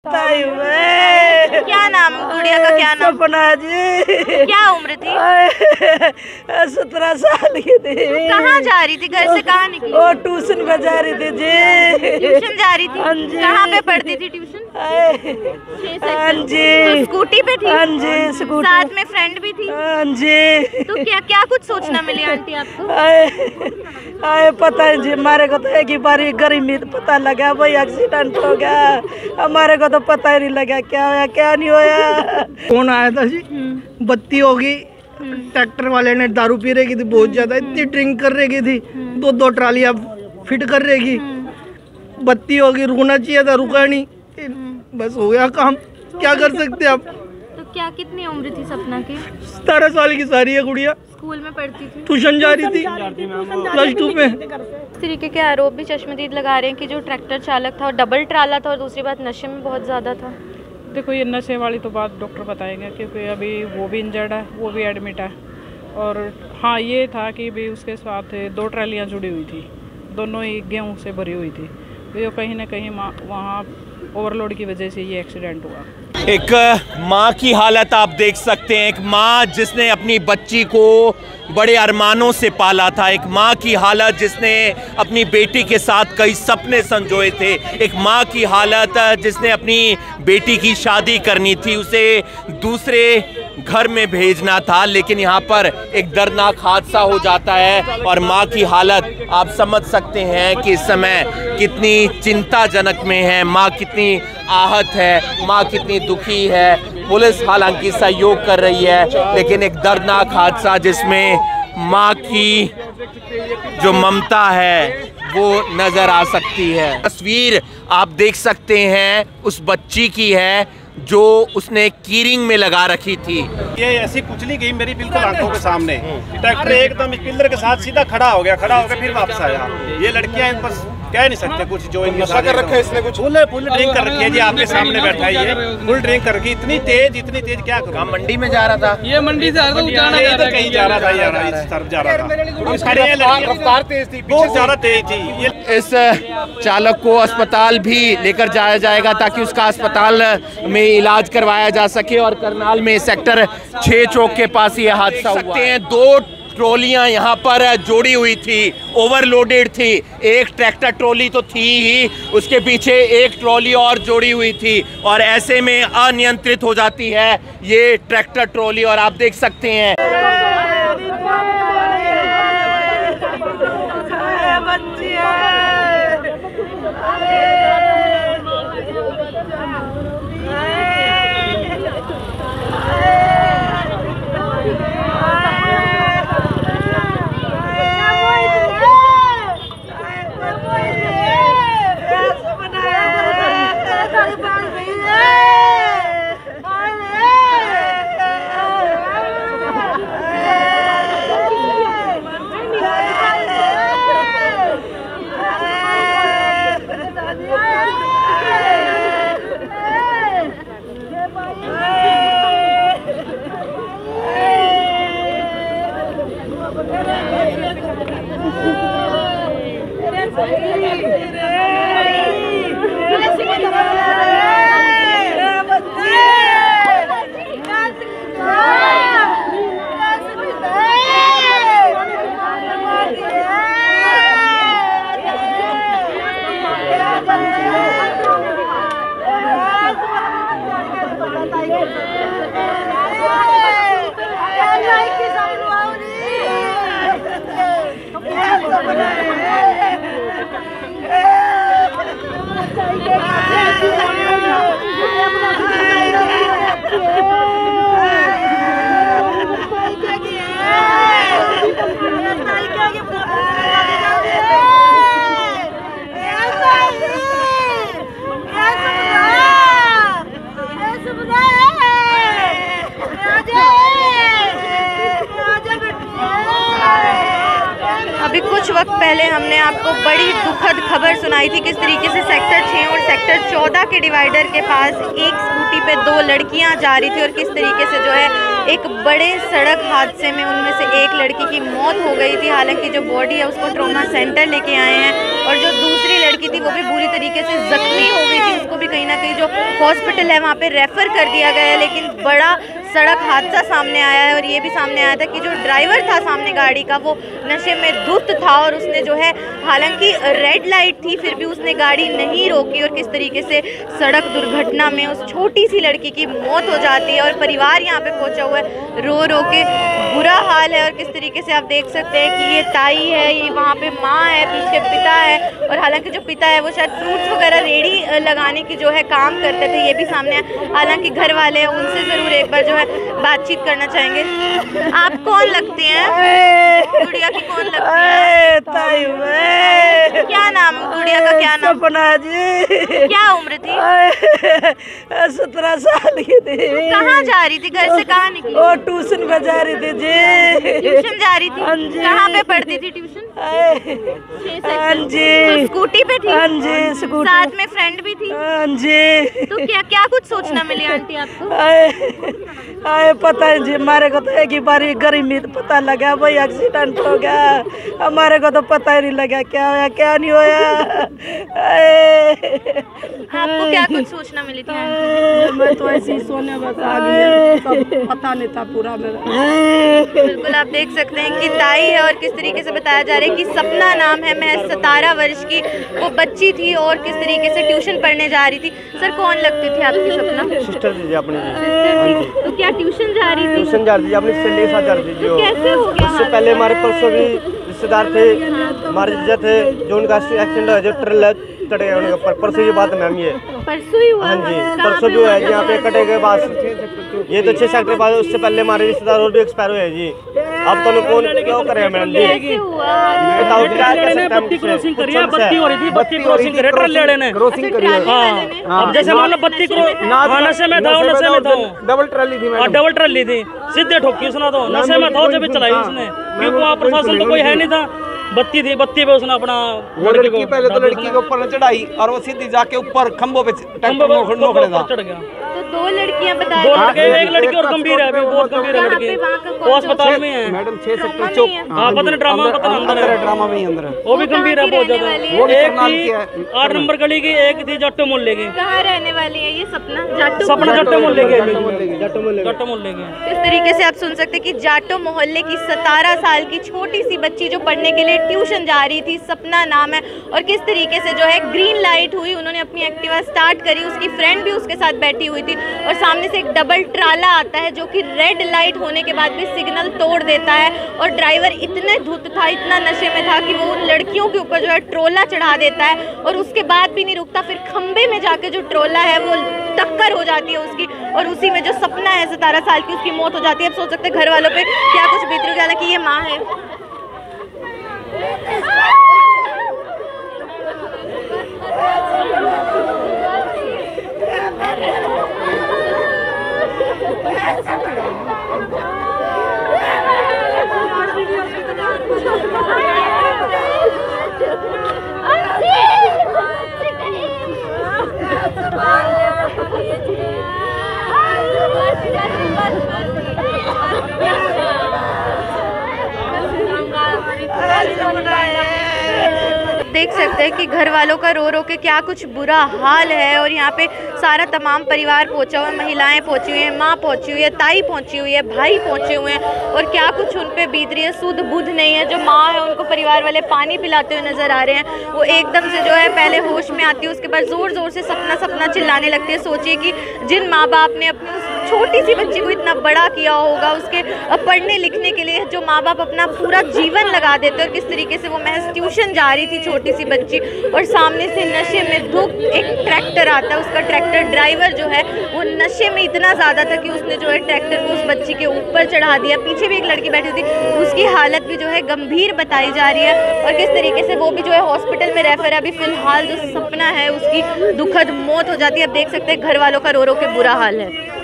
बताई मैं। क्या नाम गुड़िया का? क्या नाम? सपना जी। क्या उम्र थी? 17 साल की थी। कहाँ जा रही थी? घर से कहाँ निकली? वो ट्यूशन पे जा रही थी जी। ट्यूशन जा रही थी? हाँ जी। कहाँ पे पढ़ती थी ट्यूशन? हाँ जी। तो स्कूटी पे थी? हाँ जी स्कूटी। साथ में फ्रेंड भी थी? हाँ जी। तो क्या क्या कुछ सोचना मिली आंटी आपको? आए पता है जी, हमारे को तो एक ही बार गर्मी पता लगा भाई एक्सीडेंट हो गया। हमारे को तो पता ही नहीं लगा क्या होया क्या नहीं होया। कौन आया था जी? बत्ती होगी, ट्रैक्टर वाले ने दारू पी रही थी बहुत ज्यादा, इतनी ड्रिंक कर रही थी, दो ट्रालियां फिट कर रही। बत्ती होगी, रुकना चाहिए था, रुका नहीं, बस हो गया काम। क्या कर सकते आप? तो क्या कितनी उम्र थी सपना की? 17 साल की सारी है गुड़िया। स्कूल में पढ़ती थी? ट्यूशन जा रही थी +2 में। इस तरीके के आरोप भी चश्मदीद लगा रहे हैं कि जो ट्रैक्टर चालक था और डबल ट्राला था और दूसरी बात नशे में बहुत ज़्यादा था। देखो ये नशे वाली तो बात डॉक्टर बताएंगे, क्योंकि अभी वो भी इंजर्ड है, वो भी एडमिट है। और हाँ ये था कि भी उसके साथ 2 ट्रालियाँ जुड़ी हुई थी, दोनों ही गेहूँ से भरी हुई थी। तो कहीं ना कहीं वहाँ ओवरलोड की वजह से ये एक्सीडेंट हुआ। एक माँ की हालत आप देख सकते हैं, एक माँ जिसने अपनी बच्ची को बड़े अरमानों से पाला था, एक माँ की हालत जिसने अपनी बेटी के साथ कई सपने संजोए थे, एक माँ की हालत जिसने अपनी बेटी की शादी करनी थी, उसे दूसरे घर में भेजना था, लेकिन यहाँ पर एक दर्दनाक हादसा हो जाता है और माँ की हालत आप समझ सकते हैं कि इस समय कितनी चिंताजनक में है, माँ कितनी आहत है, माँ कितनी दुखी है। पुलिस हालांकि सहयोग कर रही है, लेकिन एक दर्दनाक हादसा जिसमें माँ की जो ममता है वो नजर आ सकती है। तस्वीर आप देख सकते हैं उस बच्ची की है जो उसने कीरिंग में लगा रखी थी। ये ऐसी कुचली गई मेरी बिल्कुल आंखों के सामने। ट्रैक्टर एकदम पिलर के साथ सीधा खड़ा हो गया फिर वापस आया। ये लड़कियां बस कह नहीं सकते कुछ, जो नशा कर रखा है इसने, कुछ फुल ड्रिंक कर रखी है जी। आपके सामने बैठा है ये, फुल ड्रिंक कर रखी, इतनी तेज क्या करूं। मंडी में जा रहा था, ये मंडी से कहीं जा रहा था यार, इस तरफ जा रहा था। रफ्तार तेज थी, बहुत ज्यादा तेज थी। इस चालक को अस्पताल भी लेकर जाया जाएगा ताकि उसका अस्पताल में इलाज करवाया जा सके। और करनाल में सेक्टर 6 चौक के पास ये हादसा हुआ है। 2 ट्रॉलियां यहाँ पर जोड़ी हुई थी, ओवरलोडेड थी। एक ट्रैक्टर ट्रॉली तो थी ही, उसके पीछे एक ट्रॉली और जोड़ी हुई थी और ऐसे में अनियंत्रित हो जाती है ये ट्रैक्टर ट्रॉली। और आप देख सकते हैं अभी कुछ वक्त पहले हमने आपको बड़ी दुखद खबर सुनाई थी किस तरीके से सेक्टर 6 और सेक्टर 14 के डिवाइडर के पास एक स्कूटी पे 2 लड़कियां जा रही थी और किस तरीके से जो है एक बड़े सड़क हादसे में उनमें से एक लड़की की मौत हो गई थी। हालांकि जो बॉडी है उसको ट्रॉमा सेंटर लेके आए हैं और जो दूसरी लड़की थी वो भी बुरी तरीके से जख्मी हो गई थी, उसको भी कहीं ना कहीं जो हॉस्पिटल है वहाँ पे रेफ़र कर दिया गया है। लेकिन बड़ा सड़क हादसा सामने आया है और ये भी सामने आया था कि जो ड्राइवर था सामने गाड़ी का वो नशे में धुत था और उसने जो है, हालांकि रेड लाइट थी फिर भी उसने गाड़ी नहीं रोकी और किस तरीके से सड़क दुर्घटना में उस छोटी सी लड़की की मौत हो जाती है। और परिवार यहाँ पे पहुँचा हुआ है, रो रो के बुरा हाल है। और किस तरीके से आप देख सकते हैं कि ये ताई है, ये वहाँ पे माँ है, पीछे पिता है। और हालांकि जो पिता है वो शायद फ्रूट्स वगैरह रेडी लगाने की जो है काम करते थे, ये भी सामने है। हालांकि घर वाले हैं उनसे ज़रूर एक बार जो है बातचीत करना चाहेंगे। आप कौन लगती हैं? गुड़िया की कौन लगती है? ताई क्या नाम गुड़िया का? क्या नाम? सपना जी। क्या उम्र थी? 17 साल की थी। कहाँ जा रही थी? घर से कहाँ निकली? वो ट्यूशन पे जा रही थी जी। ट्यूशन जा रही थी? हाँ जी। कहाँ पे पढ़ती थी ट्यूशन? हाँ जी। तो स्कूटी पे थी? हाँ जी, स्कूटी। साथ में फ्रेंड भी थी? हाँ जी। तो क्या क्या कुछ सोचना मिली आंटी आपको? आए पता है जी, हमारे को तो एक ही बार गर्मी पता लगा भाई एक्सीडेंट हो गया। हमारे को तो पता ही नहीं लगा क्या होया क्या नहीं होया। आपको क्या कुछ सूचना मिली थी आंटी? मैं तो ऐसे ही सोने बस आ गई, पता नहीं था पूरा मेरा। बिल्कुल आप देख सकते हैं कि ताई है और किस तरीके से बताया जा रहा है कि सपना नाम है, महज 17 वर्ष की वो बच्ची थी और किस तरीके से ट्यूशन पढ़ने जा रही थी। सर कौन लगती थी आपकी सपना? सिस्टर थी अपनी। सिस्टर थी। तो क्या ट्यूशन जा रही थी? ट्यूशन जा रही थी अपनी फ्रेंड के साथ जा रही थी। जो कैसे हो गया? इससे पहले हमारे परसों भी रिश्तेदार थे, हमारे जीजा थे, जो उनका एक्सीडेंट हुआ, जो ट्रेलर चढ़ गया उनके ऊपर। परसों की बात मैम ये परसों ही हुआ? हाँ जी, परसों भी हुआ है जी। यहाँ पे कटे के पास ये तो 6 सेक्टर पास, उससे पहले हमारे रिश्तेदार और भी एक्सपायर हुए हैं जी। अब तो कौन क्या करे मैडम जी? कैसे हुआ? बताओ क्या कर सकते हैं? बत्ती क्रॉसिंग करी है, बत्ती हो रही थी, बत्ती क्रॉसिंग करे ट्रैले ने क्रॉसिंग करी है। हाँ, अब जैसे मान लो बत्ती नशे में था, नशे में था, डबल ट्रॉली थी मैडम, डबल ट्रॉली थी, सीधे ठोकी उसने, तो नशे में था जब चलाई उसने, क्योंकि वहाँ प्रशासन तो कोई है नहीं था। बत्ती थी, बत्ती पे उसने अपना लड़की पहले तो लड़की के ऊपर चढ़ाई और वो सीधी जाके ऊपर खंभों पे नोखड़े था। चढ़ गया। तो 2 लड़कियां बता दो लड़के, एक लड़की और गंभीर है, अभी बहुत गंभीर है लड़की, वो अस्पताल में है मैडम। 6 सेक्टर चौक। हाँ पता नहीं ड्रामा पता नहीं अंदर है, ड्रामा में ही अंदर है। वो भी गंभीर है बहुत ज्यादा। एक थी 8 नंबर गली की, एक थी जाटो मोहल्ले की। कहाँ रहने वाली है ये सपना? जाटो जाटो मोहल्ले की, जाटो मोहल्ले की। इस तरीके से आप सुन सकते हैं कि जाटो मोहल्ले की 17 साल की छोटी सी बच्ची जो पढ़ने के लिए ट्यूशन जा रही थी, सपना नाम है, और किस तरीके से जो है ग्रीन लाइट हुई, उन्होंने अपनी एक्टिवा स्टार्ट करी, उसकी फ्रेंड भी उसके साथ बैठी हुई थी और सामने से एक डबल ट्राला आता है जो कि रेड लाइट होने के बाद भी सिग्नल तोड़ देता है। और ड्राइवर इतने धुत था, इतना नशे में था कि वो उन लड़कियों के ऊपर जो है ट्रोला चढ़ा देता है और उसके बाद भी नहीं रुकता, फिर खंबे में जाके जो ट्रोला है वो टक्कर हो जाती है उसकी और उसी में जो सपना है 17 साल की, उसकी मौत हो जाती है। अब सोच सकते हैं घर वालों पे क्या कुछ बीत रही है। हालांकि ये माँ है। देख सकते हैं कि घर वालों का रो रो के क्या कुछ बुरा हाल है और यहाँ पे सारा तमाम परिवार पहुँचा हुआ है, महिलाएं पहुँची हुई हैं, माँ पहुँची हुई है, ताई पहुँची हुई है, भाई पहुँचे हुए हैं और क्या कुछ उन पे बीत रही है। सुध बुध नहीं है। जो माँ है उनको परिवार वाले पानी पिलाते हुए नजर आ रहे हैं। वो एकदम से जो है पहले होश में आती है, उसके बाद ज़ोर ज़ोर से सपना सपना चिल्लाने लगती है। सोचिए कि जिन माँ बाप ने अपनी उस छोटी सी बच्ची को इतना बड़ा किया होगा, उसके पढ़ने लिखने के लिए जो माँ बाप अपना पूरा जीवन लगा देते और किस तरीके से वो महज ट्यूशन जा रही थी छोटी सी बच्ची और सामने से नशे में धुत एक ट्रैक्टर आता है। उसका ट्रैक्टर ड्राइवर जो है वो नशे में इतना ज़्यादा था कि उसने जो है ट्रैक्टर को उस बच्ची के ऊपर चढ़ा दिया। पीछे भी एक लड़की बैठी थी, उसकी हालत भी जो है गंभीर बताई जा रही है और किस तरीके से वो भी जो है हॉस्पिटल में रेफर है। अभी फिलहाल जो सपना है उसकी दुखद मौत हो जाती है। अब देख सकते हैं घर वालों का रो रो के बुरा हाल है।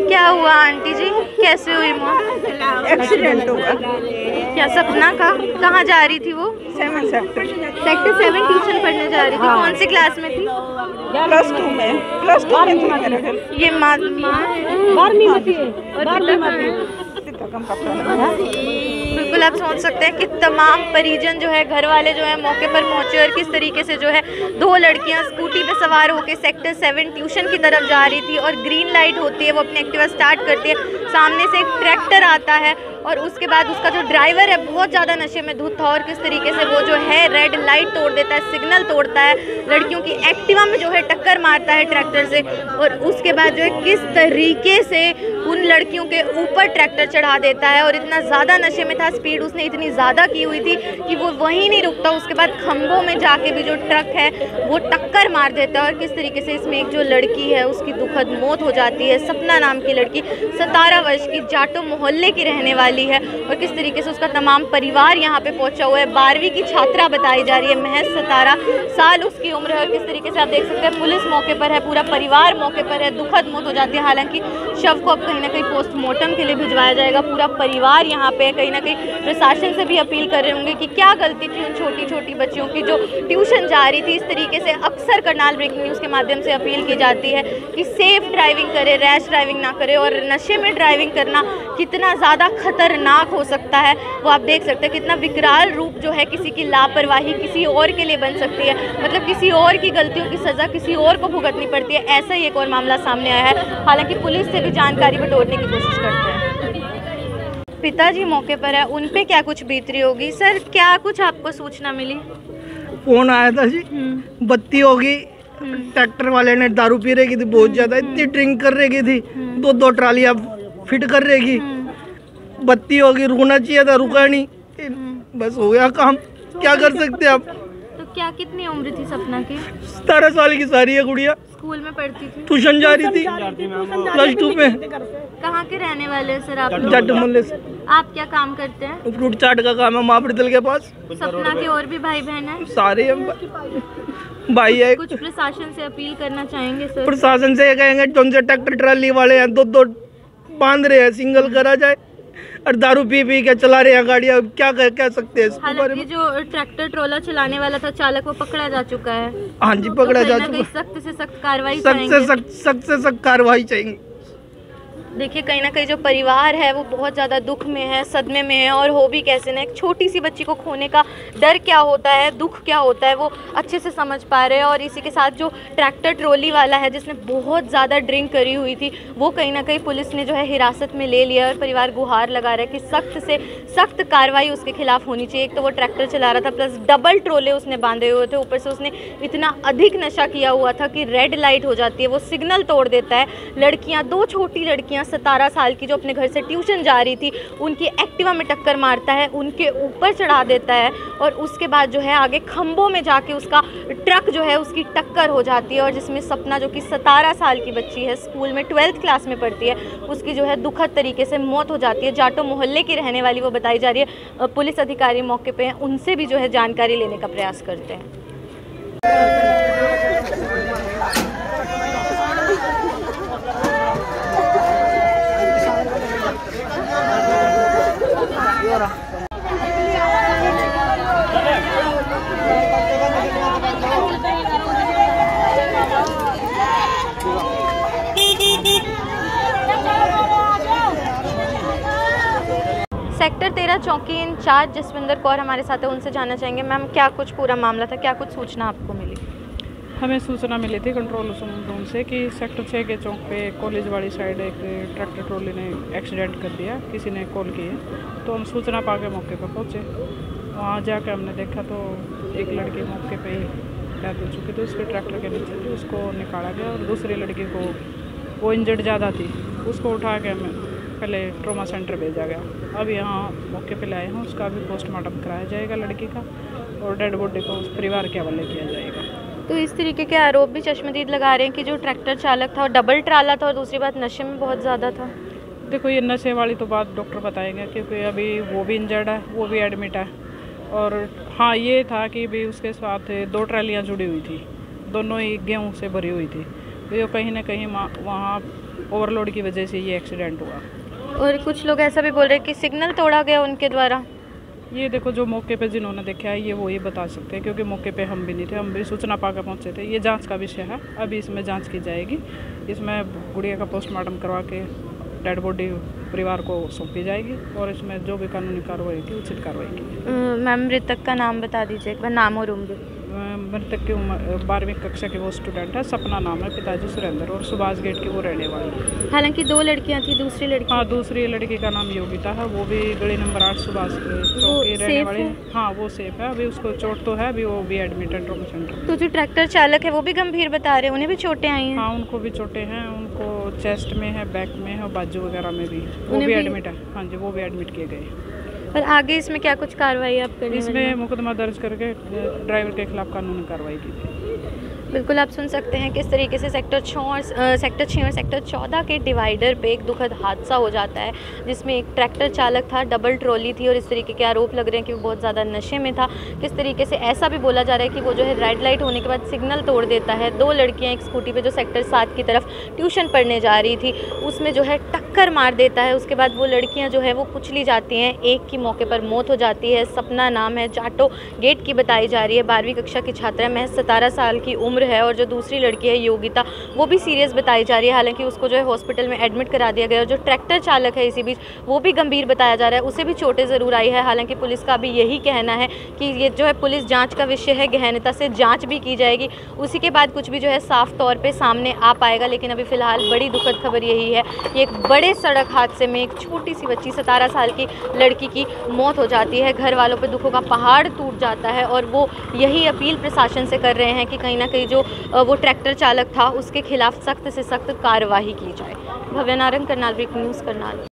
क्या हुआ आंटी जी? कैसे हुई मौत? एक्सीडेंट हुआ। क्या सपना का? कहाँ जा रही थी वो? 7 सेक्टर सेक्टर 7 ट्यूशन पढ़ने जा रही थी। कौन सी क्लास में थी? +2 में थी। ये माँ 12वीं में थी। बिल्कुल आप सोच सकते हैं कि तमाम परिजन जो है, घर वाले जो है मौके पर पहुंचे और किस तरीके से जो है 2 लड़कियां स्कूटी पे सवार होकर सेक्टर 7 ट्यूशन की तरफ जा रही थी और ग्रीन लाइट होती है, वो अपनी एक्टिवा स्टार्ट करती है, सामने से एक ट्रैक्टर आता है और उसके बाद उसका जो ड्राइवर है बहुत ज़्यादा नशे में धुत था और किस तरीके से वो जो है रेड लाइट तोड़ देता है, सिग्नल तोड़ता है, लड़कियों की एक्टिवा में जो है टक्कर मारता है ट्रैक्टर से और उसके बाद जो है किस तरीके से उन लड़कियों के ऊपर ट्रैक्टर चढ़ा देता है और इतना ज़्यादा नशे में था, स्पीड उसने इतनी ज़्यादा की हुई थी कि वो वहीं नहीं रुकता, उसके बाद खंभों में जाके भी जो ट्रक है वो टक्कर मार देता है और किस तरीके से इसमें एक जो लड़की है उसकी दुखद मौत हो जाती है। सपना नाम की लड़की 17 वर्ष की जाटो मोहल्ले की रहने वाली है और किस तरीके से उसका तमाम परिवार यहाँ पे पहुँचा हुआ है। 12वीं की छात्रा बताई जा रही है, महज 17 साल उसकी उम्र है और किस तरीके से आप देख सकते हैं पुलिस मौके पर है, पूरा परिवार मौके पर है, दुखद मौत हो जाती है। हालांकि शव को अब कहीं ना कहीं पोस्टमार्टम के लिए भिजवाया जाएगा, पूरा परिवार यहाँ पे कहीं ना कहीं प्रशासन से भी अपील कर रहे होंगे कि क्या गलती थी उन छोटी छोटी बच्चियों की जो ट्यूशन जा रही थी। इस तरीके से अक्सर करनाल ब्रेकिंग न्यूज़ के माध्यम से अपील की जाती है कि सेफ ड्राइविंग करे, रैश ड्राइविंग ना करे और नशे में ड्राइविंग करना कितना ज़्यादा खतरनाक हो सकता है वो आप देख सकते हैं। कितना विकराल रूप जो है किसी की लापरवाही किसी और के लिए बन सकती है, मतलब किसी और की गलतियों की सज़ा किसी और को भुगतनी पड़ती है। ऐसा ही एक और मामला सामने आया है, हालांकि पुलिस से भी जानकारी बटोरने की कोशिश करते हैं। पिताजी मौके पर है, उन पे क्या कुछ बीत रही होगी? सर क्या कुछ आपको सूचना मिली? फोन आया था जी, बत्ती होगी, ट्रैक्टर वाले ने दारू पी रही थी बहुत ज्यादा, इतनी ड्रिंक कर रही थी, 2 ट्रालियां फिट कर रही, बत्ती होगी, रुकना चाहिए था, रुका नहीं, बस हो गया काम, क्या कर सकते आप। तो क्या कितनी उम्र थी सपना की? 17 साल की सारी है गुड़िया, स्कूल में पढ़ती थी, ट्यूशन जा रही थी, +2 में। कहाँ के रहने वाले हैं सर आप? जाट मोहल्ले से। आप क्या काम करते हैं? फ्रूट चाट का काम है महाप्रतल के पास। सपना के और भी भाई बहन हैं? सारे हम भाई है। कुछ प्रशासन से अपील करना चाहेंगे सर? प्रशासन से कहेंगे जो से ट्रैक्टर ट्राली वाले हैं 2 बांध रहे हैं, सिंगल करा जाए और दारू पी पी के चला रहे हैं गाड़ियाँ, क्या कह सकते हैं इसके बारे में। जो ट्रैक्टर ट्रोलर चलाने वाला था चालक वो पकड़ा जा चुका है। हाँ जी पकड़ा जा चुका है। सख्त से सख्त कार्रवाई, सख्त से सख्त कार्रवाई चाहिए। देखिए कहीं ना कहीं जो परिवार है वो बहुत ज़्यादा दुख में है, सदमे में है और हो भी कैसे ना। एक छोटी सी बच्ची को खोने का डर क्या होता है, दुख क्या होता है वो अच्छे से समझ पा रहे हैं। और इसी के साथ जो ट्रैक्टर ट्रॉली वाला है जिसने बहुत ज़्यादा ड्रिंक करी हुई थी वो कहीं ना कहीं पुलिस ने जो है हिरासत में ले लिया और परिवार गुहार लगा रहा है कि सख्त से सख्त कार्रवाई उसके खिलाफ होनी चाहिए। एक तो वो ट्रैक्टर चला रहा था प्लस डबल ट्रोले उसने बांधे हुए थे, ऊपर से उसने इतना अधिक नशा किया हुआ था कि रेड लाइट हो जाती है, वो सिग्नल तोड़ देता है। लड़कियाँ, 2 छोटी लड़कियाँ 17 साल की जो अपने घर से ट्यूशन जा रही थी उनकी एक्टिवा में टक्कर मारता है, उनके ऊपर चढ़ा देता है और उसके बाद जो है आगे खंभों में जाके उसका ट्रक जो है उसकी टक्कर हो जाती है। और जिसमें सपना जो कि 17 साल की बच्ची है, स्कूल में 12th क्लास में पढ़ती है, उसकी जो है दुखद तरीके से मौत हो जाती है। जाटो मोहल्ले की रहने वाली वो बताई जा रही है। पुलिस अधिकारी मौके पे हैं, उनसे भी जो है जानकारी लेने का प्रयास करते हैं। सेक्टर 13 चौकी इंचार्ज जसविंदर कौर हमारे साथ है, उनसे जानना चाहेंगे मैम क्या कुछ पूरा मामला था, क्या कुछ सूचना आपको मिली? हमें सूचना मिली थी कंट्रोल रूम से कि सेक्टर 6 के चौक पे कॉलेज वाली साइड एक ट्रैक्टर ट्रॉली ने एक्सीडेंट कर दिया, किसी ने कॉल की है। तो हम सूचना पा के मौके पर पहुँचे, वहाँ जाकर हमने देखा तो एक लड़की मौके पे ही डेथ हो चुकी थी, उसके ट्रैक्टर के नीचे थी, उसको निकाला गया। और दूसरी लड़की को वो इंजर्ड ज़्यादा थी, उसको उठा के हमें पहले ट्रॉमा सेंटर भेजा गया। अब यहाँ मौके पे लाए हैं, उसका भी पोस्टमार्टम कराया जाएगा लड़की का और डेड बॉडी को उस परिवार के हवाले किया जाएगा। तो इस तरीके के आरोप भी चश्मदीद लगा रहे हैं कि जो ट्रैक्टर चालक था और डबल ट्राला था और दूसरी बात नशे में बहुत ज़्यादा था। देखो ये नशे वाली तो बात डॉक्टर बताएंगे क्योंकि अभी वो भी इंजर्ड है, वो भी एडमिट है। और हाँ ये था कि भी उसके साथ 2 ट्रालियाँ जुड़ी हुई थी, दोनों ही गेहूँ से भरी हुई थी। तो ये कहीं ना कहीं वहाँ ओवरलोड की वजह से ये एक्सीडेंट हुआ। और कुछ लोग ऐसा भी बोल रहे हैं कि सिग्नल तोड़ा गया उनके द्वारा। ये देखो, जो मौके पे जिन्होंने देखा है ये वही बता सकते हैं, क्योंकि मौके पे हम भी नहीं थे, हम भी सूचना पाकर पहुंचे थे। ये जांच का विषय है, अभी इसमें जांच की जाएगी। इसमें गुड़िया का पोस्टमार्टम करवा के डेड बॉडी परिवार को सौंपी जाएगी और इसमें जो भी कानूनी कार्रवाई की उचित कार्रवाई की। मैम मृतक का नाम बता दीजिए एक बार, नाम और उम्र। मृतक की उम्र 12वीं कक्षा के वो स्टूडेंट है, सपना नाम है, पिताजी सुरेंद्र और सुभाष गेट की वो रहने वाली। हालांकि 2 लड़कियां थी, दूसरी लड़की, हाँ दूसरी लड़की का नाम योगिता है, वो भी गली नंबर 8 सुभाष चौक की रहने वाली है। हाँ वो सेफ है, अभी उसको चोट तो है, अभी वो भी एडमिट है ट्रॉमा सेंटर। तो जो ट्रैक्टर चालक है वो भी गंभीर बता रहे हैं, उन्हें भी चोटें आई हैं? हाँ उनको भी चोटें हैं, उनको चेस्ट में है, बैक में है और बाजू वगैरह में भी, वो भी एडमिट है। हाँ जी, वो भी एडमिट किए गए। और आगे इसमें क्या कुछ कार्रवाई आप करेंगे? इसमें मुकदमा दर्ज करके ड्राइवर के खिलाफ कानूनी कार्रवाई की गई। बिल्कुल आप सुन सकते हैं किस तरीके से सेक्टर 6 और सेक्टर 14 के डिवाइडर पे एक दुखद हादसा हो जाता है, जिसमें एक ट्रैक्टर चालक था, डबल ट्रॉली थी और इस तरीके के आरोप लग रहे हैं कि वो बहुत ज़्यादा नशे में था। किस तरीके से ऐसा भी बोला जा रहा है कि वो जो है रेड लाइट होने के बाद सिग्नल तोड़ देता है। 2 लड़कियां एक स्कूटी पे जो सेक्टर 7 की तरफ ट्यूशन पढ़ने जा रही थी, उसमें जो है टक्कर मार देता है। उसके बाद वो लड़कियाँ जो है वो कुचली जाती हैं, एक की मौके पर मौत हो जाती है। सपना नाम है, जाटो गेट की बताई जा रही है, 12वीं कक्षा की छात्रा, महज 17 साल की उम्र है। और जो दूसरी लड़की है योगिता, वो भी सीरियस बताई जा रही है, हालांकि उसको जो है हॉस्पिटल में एडमिट करा दिया गया। और जो ट्रैक्टर चालक है इसी बीच, वो भी गंभीर बताया जा रहा है, उसे भी चोटें ज़रूर आई है। हालांकि पुलिस का भी यही कहना है कि ये जो है पुलिस जांच का विषय है, गहनता से जांच भी की जाएगी, उसी के बाद कुछ भी जो है साफ तौर पे सामने आ पाएगा। लेकिन अभी फ़िलहाल बड़ी दुखद खबर यही है कि एक बड़े सड़क हादसे में एक छोटी सी बच्ची 17 साल की लड़की की मौत हो जाती है। घर वालों पर दुखों का पहाड़ टूट जाता है और वो यही अपील प्रशासन से कर रहे हैं कि कहीं ना कहीं जो वो ट्रैक्टर चालक था उसके खिलाफ सख्त से सख्त कार्रवाई की जाए। भव्य नारंग, करनाल न्यूज़, करनाल।